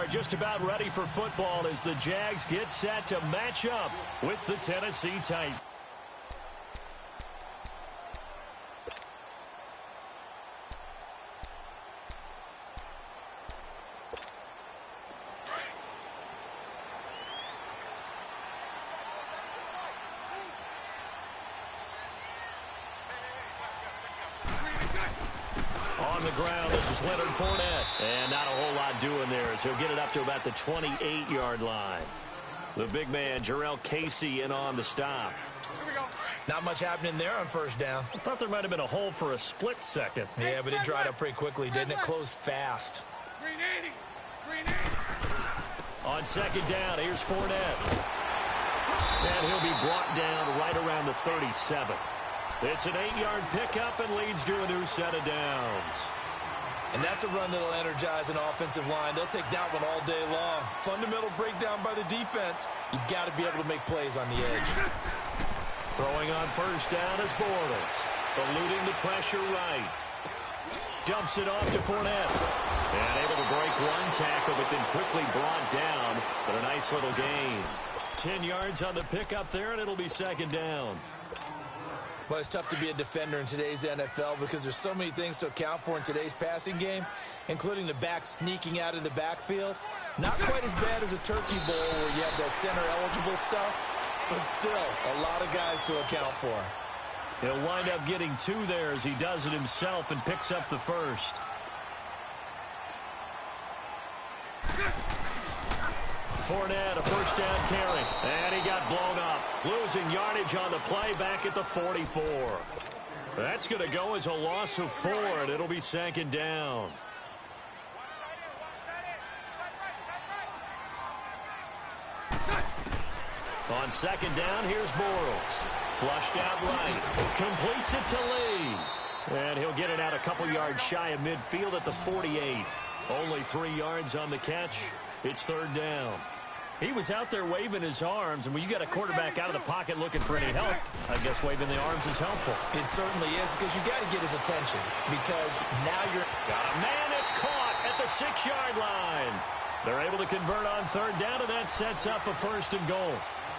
are just about ready for football as the Jags get set to match up with the Tennessee Titans. On the ground, this is Leonard Fournette. And not a whole lot doing there as he'll get it up to about the 28-yard line. The big man, Jurrell Casey, in on the stop. Not much happening there on first down. I thought there might have been a hole for a split second. Yeah, but it dried up pretty quickly, didn't it? Closed fast. On second down, here's Fournette. And he'll be brought down right around the 37. It's an 8-yard pickup and leads to a new set of downs. And that's a run that'll energize an offensive line. They'll take that one all day long. Fundamental breakdown by the defense. You've got to be able to make plays on the edge. Throwing on first down is Bortles. Eluding the pressure right. Dumps it off to Fournette. And able to break one tackle, but then quickly brought down. But a nice little gain. 10 yards on the pickup there, and it'll be second down. Well, it's tough to be a defender in today's NFL because there's so many things to account for in today's passing game, including the back sneaking out of the backfield. Not quite as bad as a turkey bowl where you have that center-eligible stuff, but still a lot of guys to account for. He'll wind up getting 2 there as he does it himself and picks up the first. Fournette, a first down carry, and he got blown up. Losing yardage on the play back at the 44. That's going to go as a loss of 4, and it'll be second down. On second down, here's Bortles. Flushed out right. Completes it to Lee. And he'll get it out a couple yards shy of midfield at the 48. Only 3 yards on the catch. It's third down. He was out there waving his arms, and when you got a quarterback out of the pocket looking for any help, I guess waving the arms is helpful. It certainly is, because you got to get his attention, because now you're... Got a man that's caught at the 6-yard line. They're able to convert on third down, and that sets up a first and goal.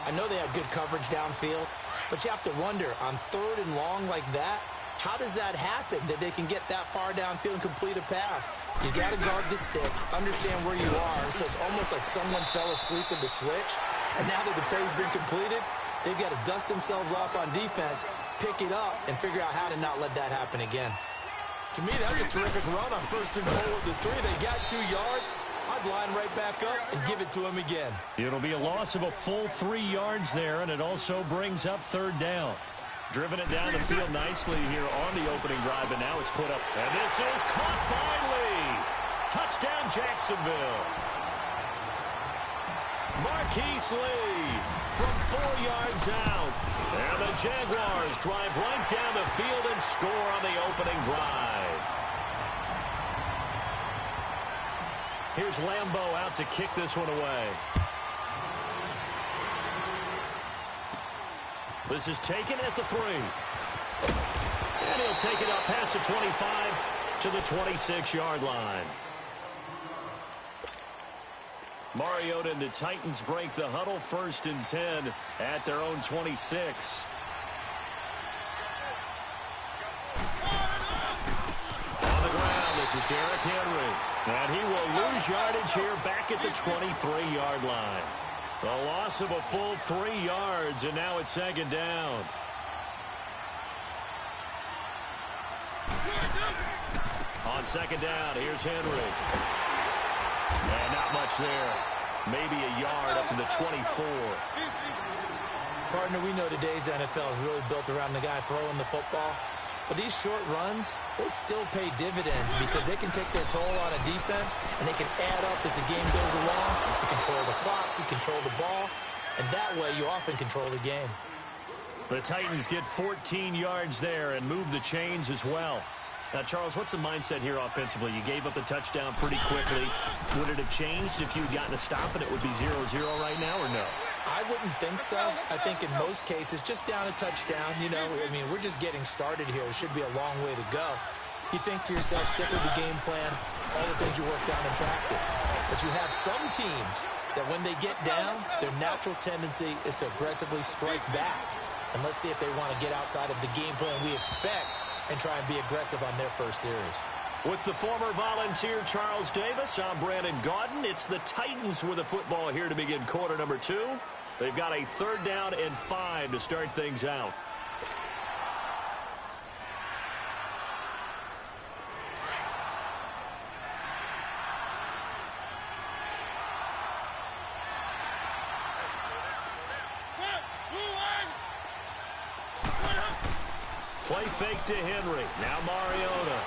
I know they have good coverage downfield, but you have to wonder, on third and long like that, how does that happen, that they can get that far downfield and complete a pass? You got to guard the sticks, understand where you are, so it's almost like someone fell asleep at the switch, and now that the play's been completed, they've got to dust themselves off on defense, pick it up, and figure out how to not let that happen again. To me, that's a terrific run on first and goal with the 3. They got 2 yards. I'd line right back up and give it to him again. It'll be a loss of a full 3 yards there, and it also brings up third down. Driven it down the field nicely here on the opening drive, and now it's put up. And this is caught by Lee. Touchdown, Jacksonville. Marquise Lee from 4 yards out. And the Jaguars drive right down the field and score on the opening drive. Here's Lambeau out to kick this one away. This is taken at the 3. And he'll take it up past the 25 to the 26-yard line. Mariota and the Titans break the huddle, first and 10 at their own 26. On the ground, this is Derrick Henry. And he will lose yardage here back at the 23-yard line. The loss of a full 3 yards, and now it's second down. On second down, here's Henry. And not much there. Maybe a yard up to the 24. Partner, we know today's NFL is really built around the guy throwing the football. But these short runs, they still pay dividends because they can take their toll on a defense, and they can add up as the game goes along. You control the clock, you control the ball, and that way you often control the game. The Titans get 14 yards there and move the chains as well. Now, Charles, what's the mindset here offensively? You gave up the touchdown pretty quickly. Would it have changed if you had gotten a stop and it would be 0-0 right now, or no? I wouldn't think so. I think in most cases, just down a touchdown, you know, I mean, we're just getting started here. It should be a long way to go. You think to yourself, stick with the game plan, all the things you work down in practice. But you have some teams that when they get down, their natural tendency is to aggressively strike back. And let's see if they want to get outside of the game plan we expect and try and be aggressive on their first series. With the former Volunteer Charles Davis, I'm Brandon Gaudin. It's the Titans with the football here to begin quarter number 2. They've got a 3rd down and 5 to start things out. Play fake to Henry. Now Mariota.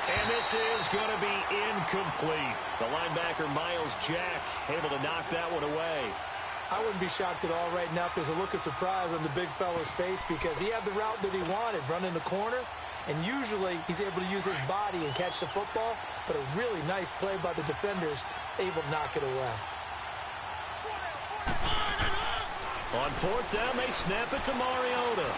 And this is going to be incomplete. The linebacker, Miles Jack, able to knock that one away. I wouldn't be shocked at all right now if there's a look of surprise on the big fella's face because he had the route that he wanted, running the corner, and usually he's able to use his body and catch the football, but a really nice play by the defenders, able to knock it away. On 4th down, they snap it to Mariota.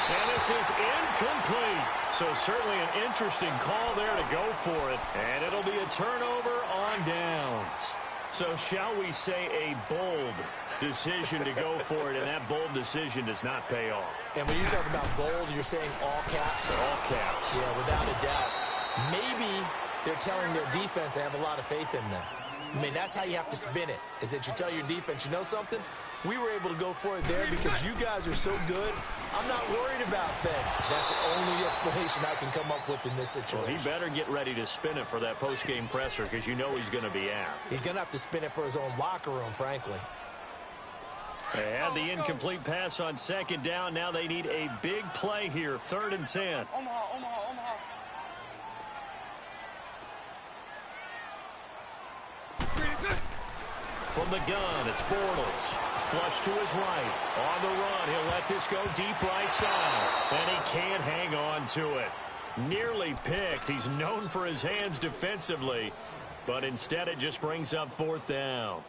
And this is incomplete. So certainly an interesting call there to go for it. And it'll be a turnover on downs. So shall we say a bold decision to go for it, and that bold decision does not pay off. And when you talk about bold, you're saying all caps? All caps. Yeah, without a doubt. Maybe they're telling their defense they have a lot of faith in them. I mean, that's how you have to spin it, is that you tell your defense, you know something? We were able to go for it there because you guys are so good. I'm not worried about things. That's the only explanation I can come up with in this situation. Well, he better get ready to spin it for that post-game presser because you know he's going to be out. He's going to have to spin it for his own locker room, frankly. They had the incomplete pass on 2nd down. Now they need a big play here, 3rd and 10. Omaha. From the gun, it's Bortles. Flush to his right. On the run, he'll let this go deep right side. And he can't hang on to it. Nearly picked. He's known for his hands defensively. But instead it just brings up 4th down.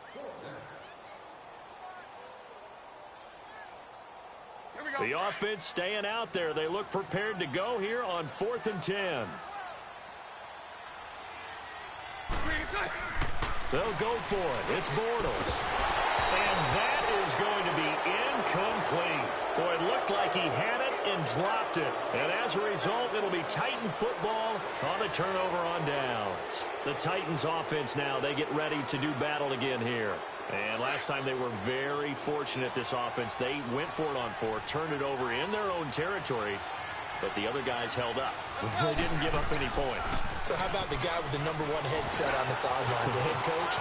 The offense staying out there. They look prepared to go here on 4th and 10. They'll go for it. It's Bortles. And that is going to be incomplete. Boy, it looked like he had it and dropped it. And as a result, it'll be Titan football on the turnover on downs. The Titans offense now, they get ready to do battle again here. And last time they were very fortunate, this offense. They went for it on 4th, turned it over in their own territory. But the other guys held up. They didn't give up any points. So how about the guy with the #1 headset on the sidelines, the head coach?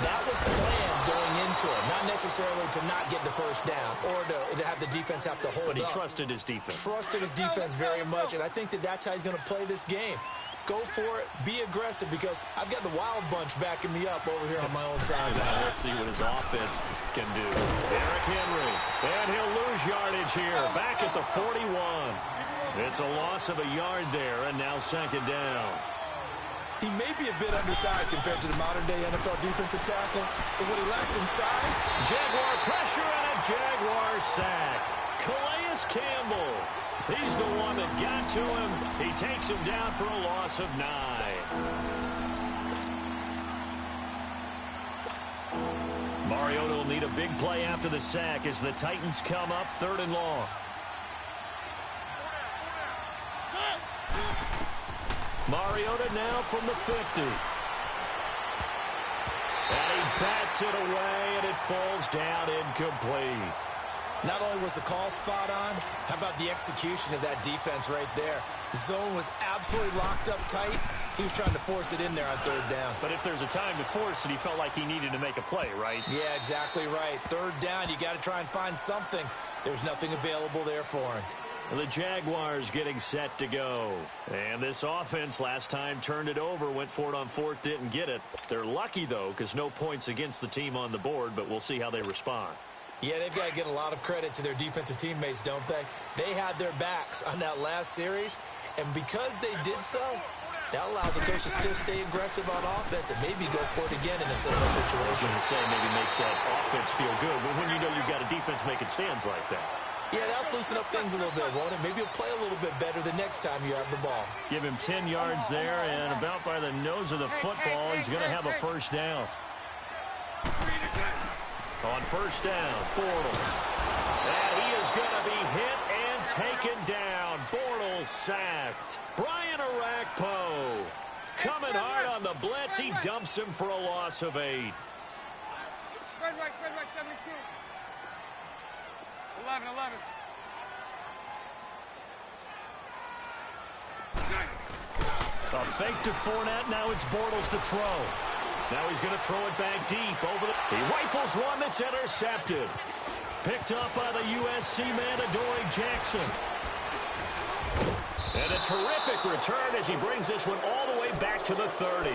That was planned going into it, not necessarily to not get the first down or to have the defense have to hold up. But he trusted his defense. Trusted his defense very much, and I think that's how he's going to play this game. Go for it, be aggressive, because I've got the Wild Bunch backing me up over here on my own sideline. Let's see what his offense can do. Derrick Henry, and he'll lose yardage here, back at the 41. It's a loss of a yard there, and now 2nd down. He may be a bit undersized compared to the modern-day NFL defensive tackle, but what he lacks in size... Jaguar pressure and a Jaguar sack. Calais Campbell. He's the one that got to him. He takes him down for a loss of 9. Mariota will need a big play after the sack as the Titans come up 3rd and long. Mariota now from the 50. And he bats it away, and it falls down incomplete. Not only was the call spot on, how about the execution of that defense right there? The zone was absolutely locked up tight. He was trying to force it in there on 3rd down. But if there's a time to force it, he felt like he needed to make a play, right? Yeah, exactly right. 3rd down, you got to try and find something. There's nothing available there for him. The Jaguars getting set to go. And this offense last time turned it over, went for it on 4th, didn't get it. They're lucky, though, because no points against the team on the board, but we'll see how they respond. Yeah, they've got to get a lot of credit to their defensive teammates, don't they? They had their backs on that last series, and because they did so, that allows the coach to still stay aggressive on offense and maybe go for it again in a similar situation. I was going to say maybe makes that offense feel good, but when you know you've got a defense making stands like that. Yeah, that'll loosen up things a little bit, won't it? Maybe he'll play a little bit better the next time you have the ball. Give him 10 yards there, and about by the nose of the football, he's going to have a first down. On first down, Bortles. And he is going to be hit and taken down. Bortles sacked. Brian Orakpo coming hard on the blitz. He dumps him for a loss of 8. Spread right, 72. 11. A fake to Fournette. Now it's Bortles to throw. Now he's going to throw it back deep. He rifles one that's intercepted. Picked up by the USC man, Adoree Jackson. And a terrific return as he brings this one all the way back to the 30.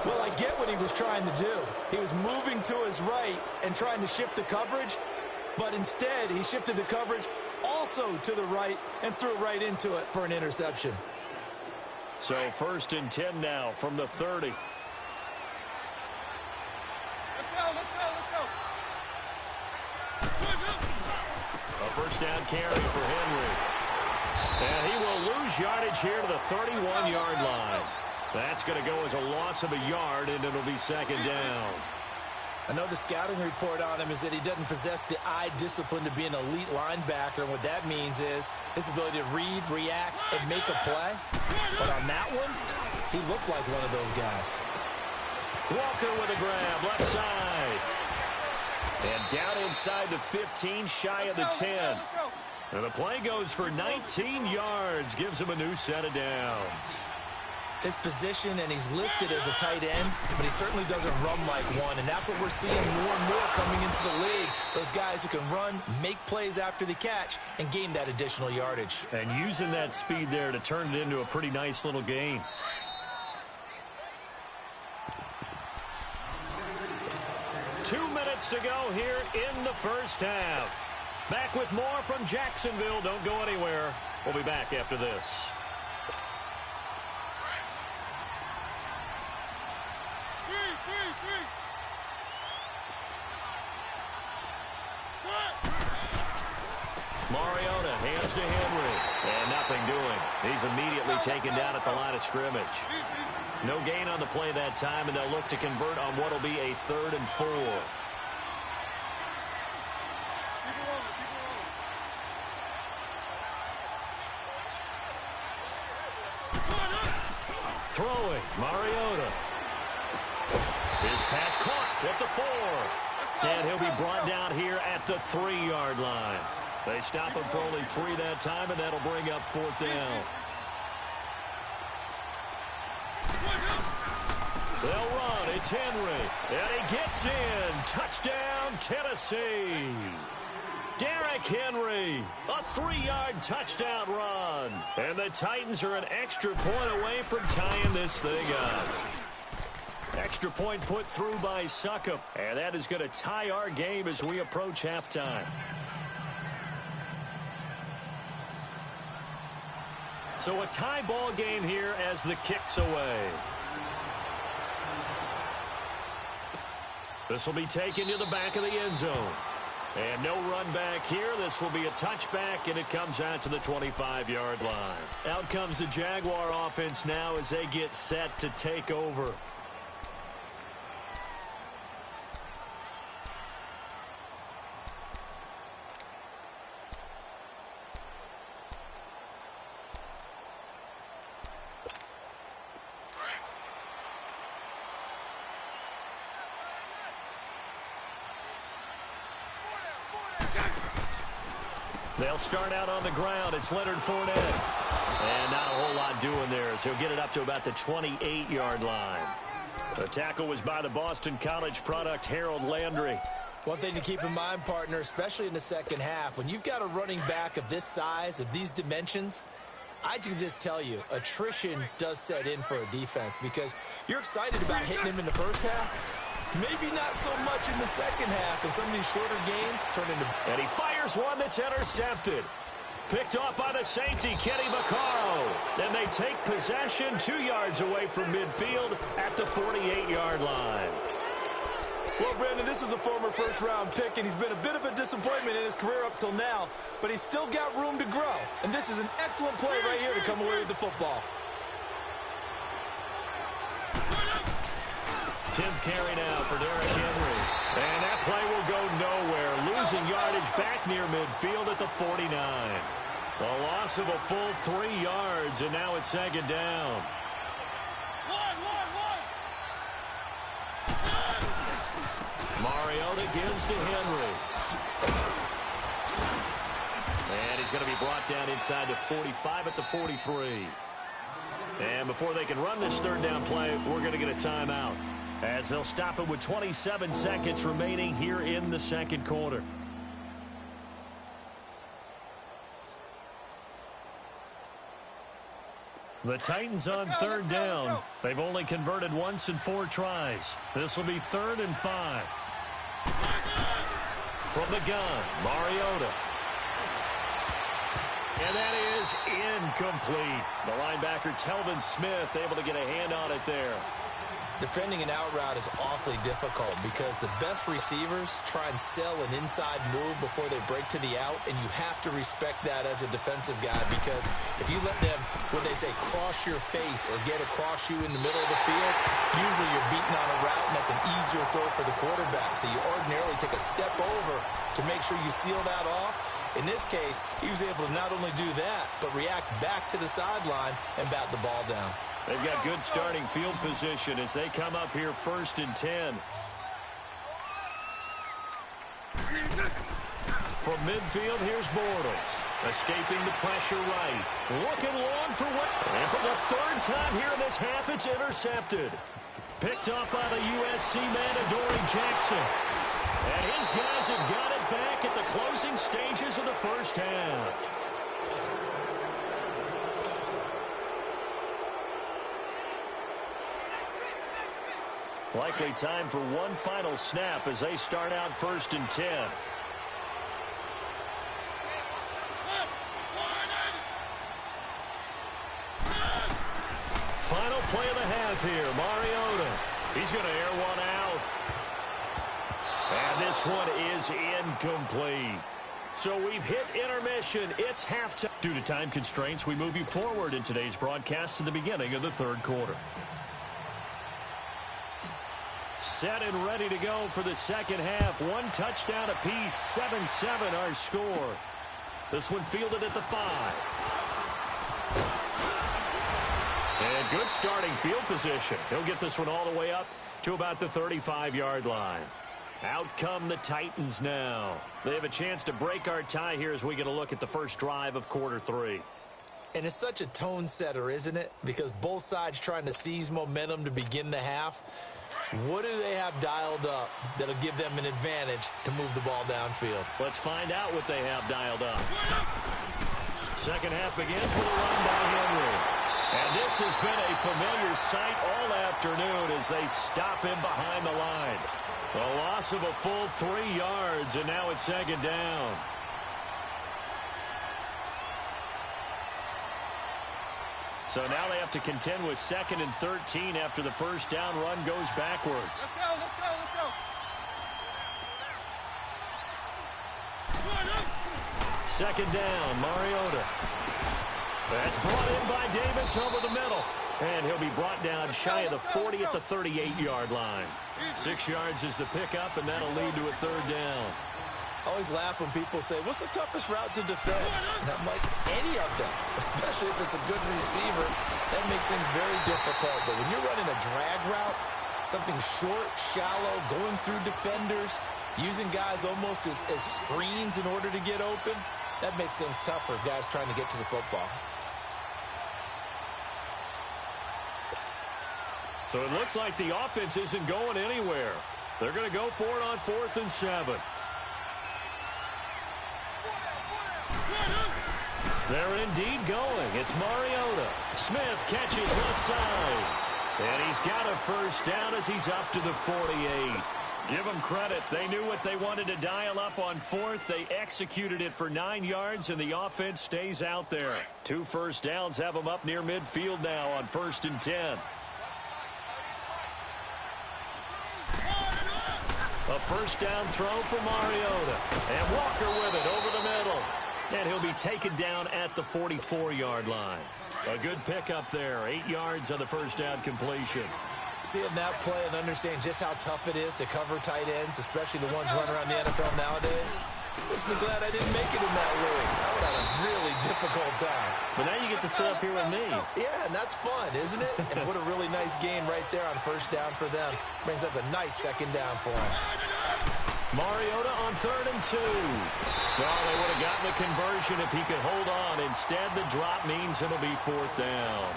Well, I get what he was trying to do. He was moving to his right and trying to shift the coverage, but instead he shifted the coverage also to the right and threw right into it for an interception. So 1st and 10 now from the 30. A first down carry for Henry. And he will lose yardage here to the 31-yard line. That's going to go as a loss of a yard, and it'll be 2nd down. I know the scouting report on him is that he doesn't possess the eye discipline to be an elite linebacker. And what that means is his ability to read, react, and make a play. But on that one, he looked like one of those guys. Walker with a grab, left side. And down inside the 15, shy of the 10. And the play goes for 19 yards, gives him a new set of downs. His position, and he's listed as a tight end, but he certainly doesn't run like one, and that's what we're seeing more and more coming into the league. Those guys who can run, make plays after the catch, and gain that additional yardage. And using that speed there to turn it into a pretty nice little gain. Two minutes to go here in the first half. Back with more from Jacksonville. Don't go anywhere. We'll be back after this. Mariota hands to Henry. And nothing doing. He's immediately taken down at the line of scrimmage. No gain on the play that time, and they'll look to convert on what will be a 3rd and 4. Throwing, Mariota. His pass caught at the 4. And he'll be brought down here at the 3-yard line. They stop him for only 3 that time, and that'll bring up 4th down. They'll run. It's Henry. And he gets in. Touchdown, Tennessee. Derrick Henry, a 3-yard touchdown run. And the Titans are an extra point away from tying this thing up. Extra point put through by Succop. And that is going to tie our game as we approach halftime. So a tie ball game here as the kick's away. This will be taken to the back of the end zone. And no run back here. This will be a touchback, and it comes out to the 25-yard line. Out comes the Jaguar offense now as they get set to take over. They'll start out on the ground. It's Leonard Fournette. And not a whole lot doing there as he'll get it up to about the 28-yard line. The tackle was by the Boston College product, Harold Landry. One thing to keep in mind, partner, especially in the second half, when you've got a running back of this size, of these dimensions, I can just tell you, attrition does set in for a defense because you're excited about hitting him in the first half. Maybe not so much in the second half, and some of these shorter gains turn into... And he fires one that's intercepted. Picked off by the safety, Kenny Vaccaro. And they take possession 2 yards away from midfield at the 48-yard line. Well, Brandon, this is a former first-round pick, and he's been a bit of a disappointment in his career up till now, but he's still got room to grow. And this is an excellent play right here to come away with the football. 10th carry now for Derrick Henry. And that play will go nowhere, losing yardage back near midfield at the 49. A loss of a full 3 yards, and now it's second down. Mariota gives to Henry. And he's going to be brought down inside the 45 at the 43. And before they can run this third down play, we're going to get a timeout, as they'll stop it with 27 seconds remaining here in the second quarter. The Titans on third down. They've only converted once in 4 tries. This will be 3rd and 5. From the gun, Mariota. And that is incomplete. The linebacker, Telvin Smith, able to get a hand on it there. Defending an out route is awfully difficult because the best receivers try and sell an inside move before they break to the out, and you have to respect that as a defensive guy, because if you let them, what they say, cross your face or get across you in the middle of the field, usually you're beaten on a route, and that's an easier throw for the quarterback. So you ordinarily take a step over to make sure you seal that off. In this case, he was able to not only do that, but react back to the sideline and bat the ball down. They've got good starting field position as they come up here 1st and 10. From midfield, here's Bortles. Escaping the pressure right. Looking long for what? And for the 3rd time here in this half, it's intercepted. Picked up by the USC man, Adoree Jackson. And his guys have got it back at the closing stages of the first half. Likely time for one final snap as they start out 1st and 10. Final play of the half here. Mariota. He's going to air one out. And this one is incomplete. So we've hit intermission. It's halftime. Due to time constraints, we move you forward in today's broadcast to the beginning of the 3rd quarter. Set and ready to go for the second half. 1 touchdown apiece, 7-7 our score. This one fielded at the 5. And good starting field position. He'll get this one all the way up to about the 35-yard line. Out come the Titans now. They have a chance to break our tie here as we get a look at the first drive of quarter 3. And it's such a tone setter, isn't it? Because both sides trying to seize momentum to begin the half. What do they have dialed up that'll give them an advantage to move the ball downfield? Let's find out what they have dialed up. Second half begins with a run by Henry. And this has been a familiar sight all afternoon as they stop him behind the line. A loss of a full 3 yards, and now it's second down. So now they have to contend with 2nd and 13 after the first down run goes backwards. Let's go, let's go, let's go. Second down, Mariota. That's brought in by Davis over the middle. And he'll be brought down shy of the 40 at the 38-yard line. 6 yards is the pickup, and that'll lead to a 3rd down. I always laugh when people say, what's the toughest route to defend? And I'm like, any of them, especially if it's a good receiver. That makes things very difficult. But when you're running a drag route, something short, shallow, going through defenders, using guys almost as screens in order to get open, that makes things tough for guys trying to get to the football. So it looks like the offense isn't going anywhere. They're going to go for it on 4th and 7. They're indeed going. It's Mariota. Smith catches left side. And he's got a first down as he's up to the 48. Give them credit. They knew what they wanted to dial up on 4th. They executed it for 9 yards, and the offense stays out there. 2 first downs have them up near midfield now on 1st and 10. A first down throw for Mariota. And Walker with it over the middle. And he'll be taken down at the 44-yard line. A good pickup there. 8 yards on the first down completion. Seeing that play and understanding just how tough it is to cover tight ends, especially the ones running around the NFL nowadays, makes me glad I didn't make it in that league. I would have a really difficult time. But now you get to sit up here with me. Yeah, and that's fun, isn't it? And what a really nice gain right there on first down for them. Brings up a nice second down for them. Mariota on 3rd and 2. Well, they would have gotten the conversion if he could hold on. Instead, the drop means it'll be 4th down.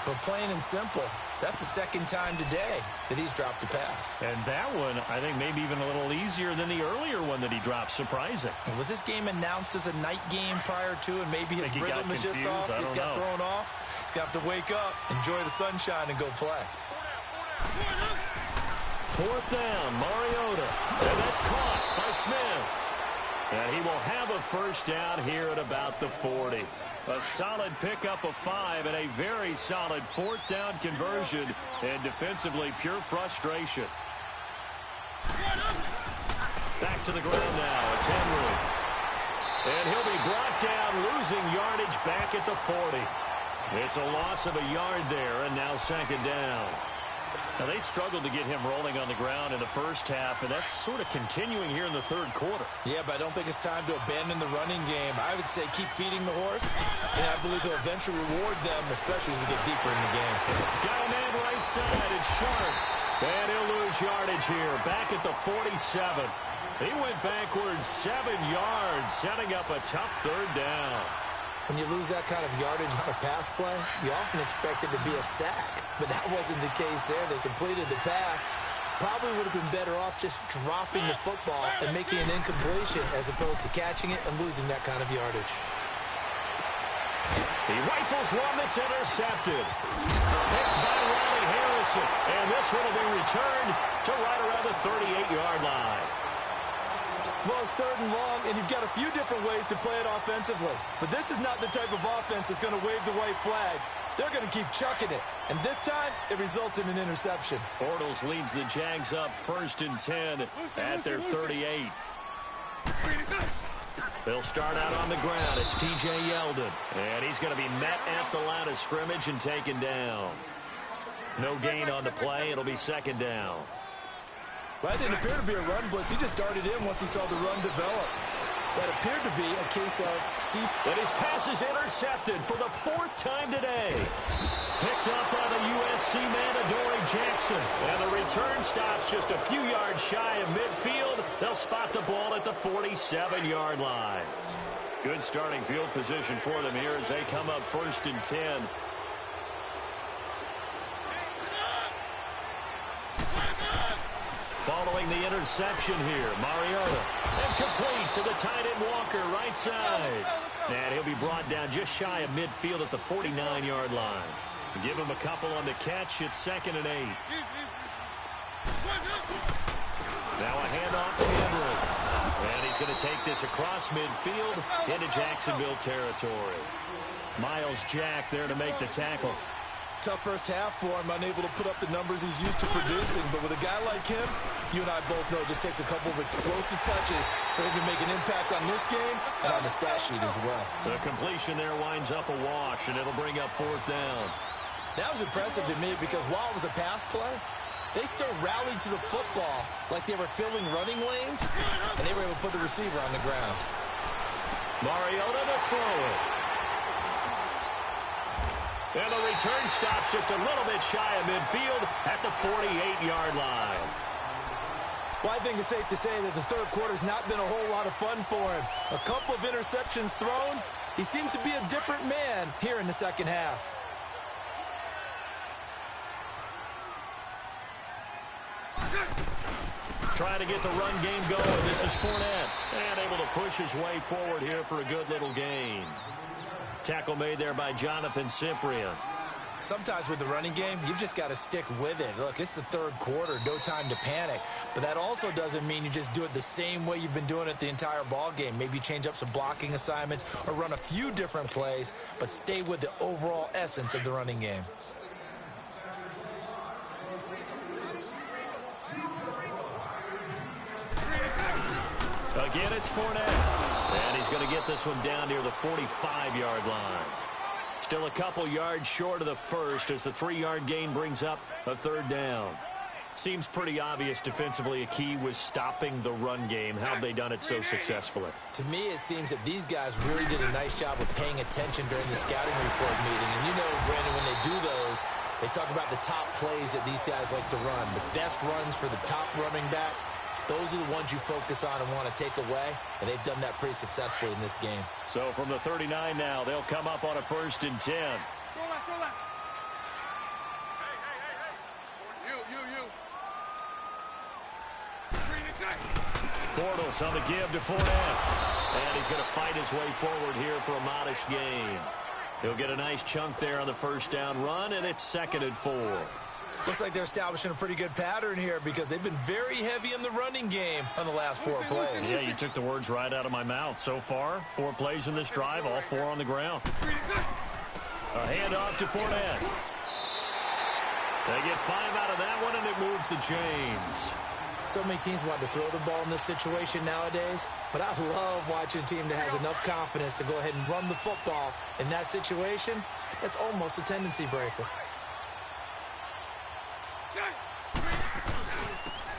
But plain and simple, that's the second time today that he's dropped a pass. And that one, I think, maybe even a little easier than the earlier one that he dropped. Surprising. Was this game announced as a night game prior to, and maybe his rhythm is just off? He's got thrown off. He's got to wake up, enjoy the sunshine, and go play. 4th down, Mariota. And that's caught by Smith. And he will have a first down here at about the 40. A solid pickup of 5 and a very solid 4th down conversion. And defensively, pure frustration. Back to the ground now. It's Henry. And he'll be brought down, losing yardage back at the 40. It's a loss of a yard there, and now 2nd down. Now, they struggled to get him rolling on the ground in the first half, and that's sort of continuing here in the 3rd quarter. Yeah, but I don't think it's time to abandon the running game. I would say keep feeding the horse, and I believe he'll eventually reward them, especially as we get deeper in the game. Got a man right side. It's Sharp. And he'll lose yardage here, back at the 47. He went backwards 7 yards, setting up a tough 3rd down. When you lose that kind of yardage on a pass play, you often expect it to be a sack. But that wasn't the case there. They completed the pass. Probably would have been better off just dropping the football and making an incompletion as opposed to catching it and losing that kind of yardage. He rifles one that's intercepted. Picked by Riley Harrison. And this one will be returned to right around the 38-yard line. Well, it's 3rd and long, and you've got a few different ways to play it offensively. But this is not the type of offense that's going to wave the white flag. They're going to keep chucking it. And this time, it results in an interception. Bortles leads the Jags up 1st and 10 at their 38. They'll start out on the ground. It's T.J. Yeldon. And he's going to be met at the line of scrimmage and taken down. No gain on the play. It'll be 2nd down. Well, that didn't appear to be a run blitz. He just darted in once he saw the run develop. That appeared to be a case of And his pass is intercepted for the 4th time today. Picked up by the USC man, Adoree Jackson. And the return stops just a few yards shy of midfield. They'll spot the ball at the 47-yard line. Good starting field position for them here as they come up 1st and 10. Following the interception here, Mariota. And complete to the tight end Walker, right side. And he'll be brought down just shy of midfield at the 49-yard line. Give him a couple on the catch. It's 2nd and 8. Now a handoff to Henry. And he's going to take this across midfield into Jacksonville territory. Miles Jack there to make the tackle. Tough first half for him, unable to put up the numbers he's used to producing. But with a guy like him, you and I both know it just takes a couple of explosive touches for him to make an impact on this game and on the stat sheet as well. The completion there winds up a wash, and it'll bring up 4th down. That was impressive to me because while it was a pass play, they still rallied to the football like they were filling running lanes, and they were able to put the receiver on the ground. Mariota to throw it. And the return stops just a little bit shy of midfield at the 48-yard line. Well, I think it's safe to say that the 3rd quarter's not been a whole lot of fun for him. A couple of interceptions thrown. He seems to be a different man here in the 2nd half. Trying to get the run game going. This is Fournette. And able to push his way forward here for a good little gain. Tackle made there by Jonathan Cyprien. Sometimes with the running game, you've just got to stick with it. Look, it's the 3rd quarter, no time to panic. But that also doesn't mean you just do it the same way you've been doing it the entire ball game. Maybe change up some blocking assignments or run a few different plays, but stay with the overall essence of the running game. Again, it's Fournette. And he's going to get this one down near the 45-yard line. Still a couple yards short of the first as the 3-yard gain brings up a third down. Seems pretty obvious defensively a key was stopping the run game. How have they done it so successfully? To me, it seems that these guys really did a nice job of paying attention during the scouting report meeting. And you know, Brandon, when they do those, they talk about the top plays that these guys like to run. The best runs for the top running back, those are the ones you focus on and want to take away. And they've done that pretty successfully in this game. So from the 39 now, they'll come up on a 1st and 10. Throw left, throw left. You. Green inside. Bortles on the give to Fournette. And he's going to fight his way forward here for a modest gain. He'll get a nice chunk there on the first down run, and it's 2nd and 4. Looks like they're establishing a pretty good pattern here because they've been very heavy in the running game on the last 4 plays. Yeah, you took the words right out of my mouth. So far, 4 plays in this drive, all 4 on the ground. A handoff to Fournette. They get 5 out of that one, and it moves the chains. So many teams want to throw the ball in this situation nowadays, but I love watching a team that has enough confidence to go ahead and run the football in that situation. That's almost a tendency breaker.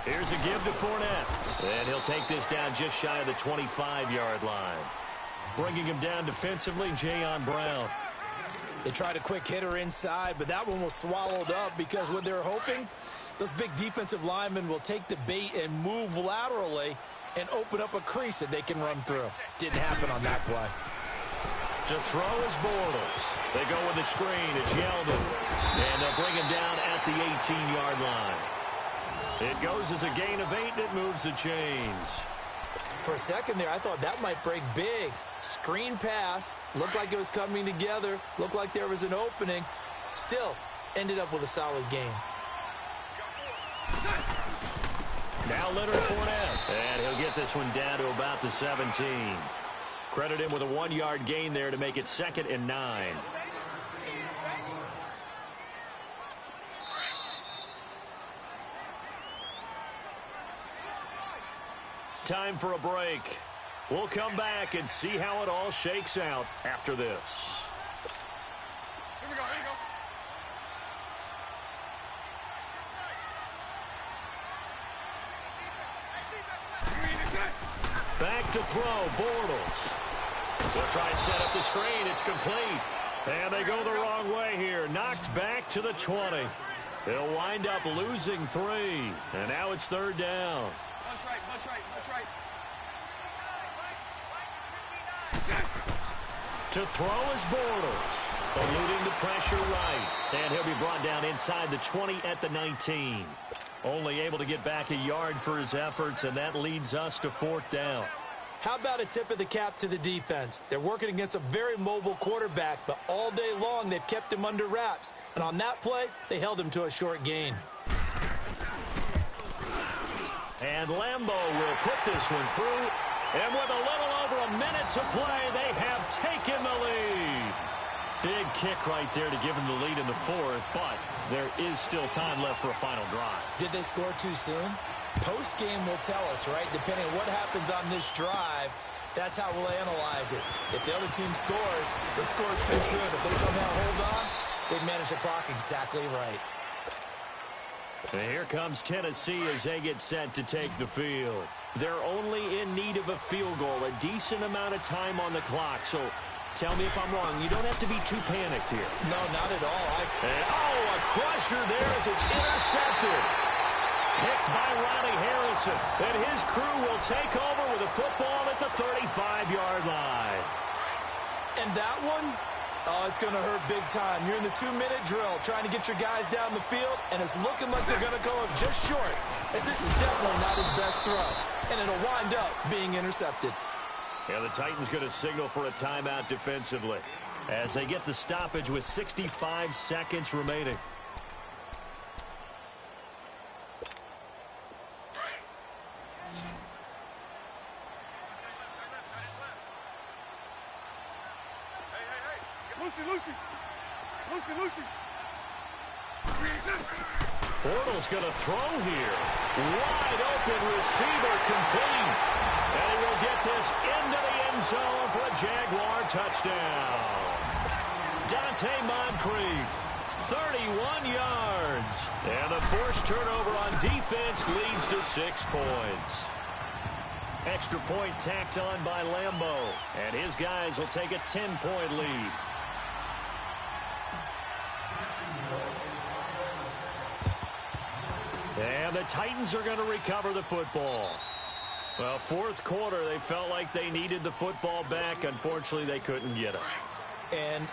Here's a give to Fournette. And he'll take this down just shy of the 25-yard line. Bringing him down defensively, Jayon Brown. They tried a quick hitter inside, but that one was swallowed up because what they're hoping, those big defensive linemen will take the bait and move laterally and open up a crease that they can run through. Didn't happen on that play. To throw is Bortles. They go with the screen. It's Yeldon. And they'll bring him down at the 18-yard line. It goes as a gain of 8, and it moves the chains. For a second there, I thought that might break big. Screen pass. Looked like it was coming together. Looked like there was an opening. Still, ended up with a solid gain. Now Leonard Fournette. And he'll get this one down to about the 17. Credit him with a 1-yard gain there to make it 2nd and 9. Time for a break. We'll come back and see how it all shakes out after this. Here we go. Back to throw, Bortles. They'll try and set up the screen. It's complete. And they go the wrong way here. Knocked back to the 20. They'll wind up losing 3. And now it's 3rd down. Punch right. To throw is Bortles. Eluding the pressure right. And he'll be brought down inside the 20 at the 19. Only able to get back a yard for his efforts, and that leads us to 4th down. How about a tip of the cap to the defense? They're working against a very mobile quarterback, but all day long they've kept him under wraps. And on that play, they held him to a short gain. And Lambeau will put this one through. And with a little over a minute to play, they have taken the lead. Big kick right there to give them the lead in the 4th, but there is still time left for a final drive. Did they score too soon? Post-game will tell us, right? Depending on what happens on this drive, that's how we'll analyze it. If the other team scores, they scored too soon. If they somehow hold on, they've managed the clock exactly right. And here comes Tennessee as they get set to take the field. They're only in need of a field goal, a decent amount of time on the clock. So tell me if I'm wrong. You don't have to be too panicked here. No, not at all. And, a crusher there as it's intercepted. Picked by Ronnie Harrison. And his crew will take over with a football at the 35-yard line. And that one, it's going to hurt big time. You're in the 2-minute drill trying to get your guys down the field, and it's looking like they're going to go up just short, as this is definitely not his best throw. And it'll wind up being intercepted. Yeah, the Titans going to signal for a timeout defensively as they get the stoppage with 65 seconds remaining. Lucy. Bortles going to throw here. Wide open receiver complete. And he will get this into the end zone for a Jaguar touchdown. Dante Moncrief, 31 yards. And the forced turnover on defense leads to 6 points. Extra point tacked on by Lambo. And his guys will take a 10-point lead. And the Titans are going to recover the football. Well, fourth quarter, they felt like they needed the football back. Unfortunately, they couldn't get it. And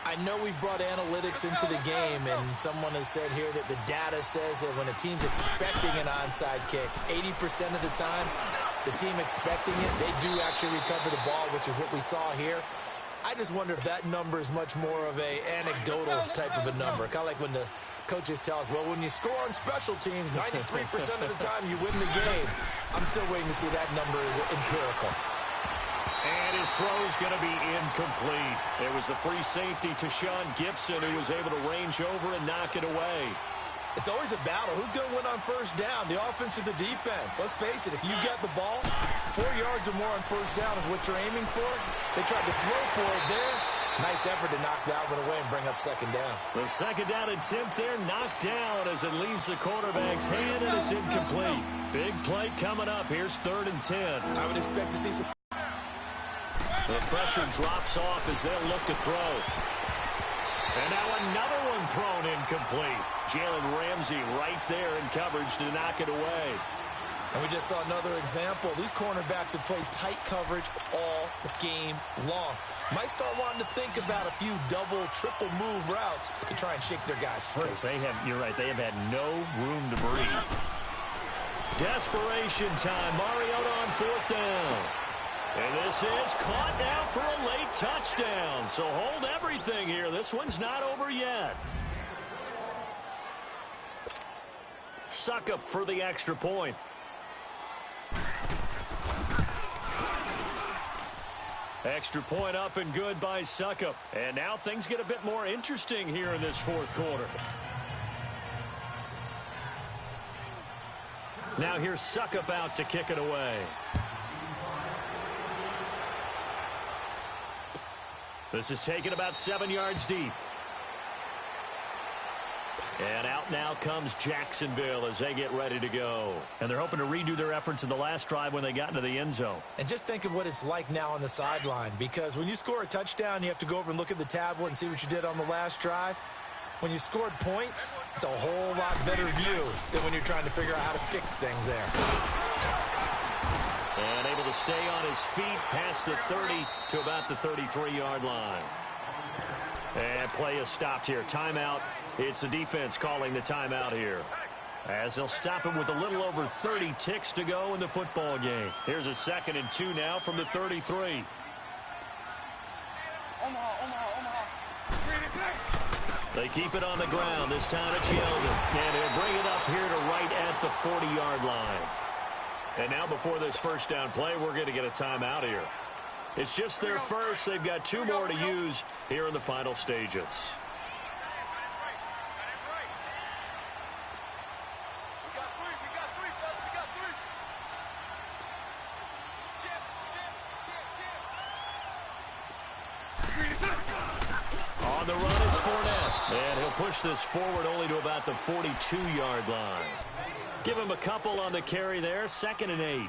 I know we brought analytics into the game, and someone has said here that the data says that when a team's expecting an onside kick, 80% of the time, the team expecting it, they do actually recover the ball, which is what we saw here. I just wonder if that number is much more of a anecdotal type of a number. Kind of like when the coaches tell us, well, when you score on special teams, 93% of the time you win the game. I'm still waiting to see that number is empirical. And his throw's going to be incomplete. It was the free safety to Sean Gibson who was able to range over and knock it away. It's always a battle. Who's going to win on first down, the offense or the defense? Let's face it, if you get the ball, 4 yards or more on first down is what you're aiming for. They tried to throw for it there. Nice effort to knock that one away and bring up second down. The second down attempt there knocked down as it leaves the quarterback's hand, and it's incomplete. Big play coming up. Here's 3rd and 10. I would expect to see some. The pressure drops off as they'll look to throw. And now another one thrown incomplete. Jalen Ramsey right there in coverage to knock it away. And we just saw another example. These cornerbacks have played tight coverage all game long. Might start wanting to think about a few double, triple move routes to try and shake their guys free. You're right, they have had no room to breathe. Desperation time. Mariota on 4th down. And this is caught now for a late touchdown. So hold everything here. This one's not over yet. Succop for the extra point. Extra point up and good by Succop. And now things get a bit more interesting here in this fourth quarter. Now here's Succop out to kick it away. This is taken about 7 yards deep. And out now comes Jacksonville as they get ready to go. And they're hoping to redo their efforts in the last drive when they got into the end zone. And just think of what it's like now on the sideline, because when you score a touchdown, you have to go over and look at the tablet and see what you did on the last drive. When you scored points, it's a whole lot better view than when you're trying to figure out how to fix things there. And able to stay on his feet past the 30 to about the 33-yard line. And play is stopped here. Timeout. It's the defense calling the timeout here, as they'll stop him with a little over 30 ticks to go in the football game. Here's a 2nd and 2 now from the 33. They keep it on the ground. This time it's Yeldon. And he'll bring it up here to right at the 40-yard line. And now before this first down play, we're going to get a timeout here. It's just their first. They've got 2 more to use here in the final stages. On the run, it's Fournette. And he'll push this forward only to about the 42-yard line. Give him a couple on the carry there. 2nd and 8.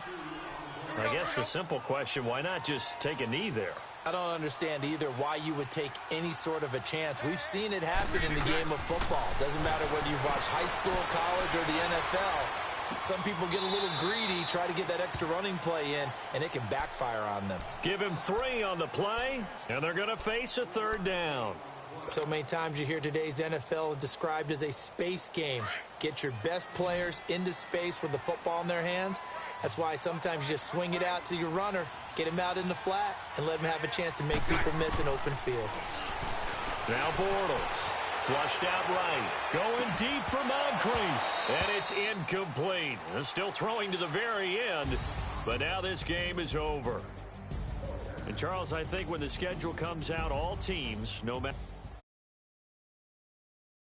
I guess the simple question, why not just take a knee there? I don't understand either why you would take any sort of a chance. We've seen it happen in the game of football. Doesn't matter whether you've watched high school, college, or the NFL. Some people get a little greedy, try to get that extra running play in, and it can backfire on them. Give him 3 on the play, and they're going to face a 3rd down. So many times you hear today's NFL described as a space game. Get your best players into space with the football in their hands. That's why sometimes you just swing it out to your runner, get him out in the flat, and let him have a chance to make people miss an open field. Now Bortles, flushed out right, going deep for Moncrief, and it's incomplete. Still throwing to the very end, but now this game is over. And Charles, I think when the schedule comes out, all teams, no matter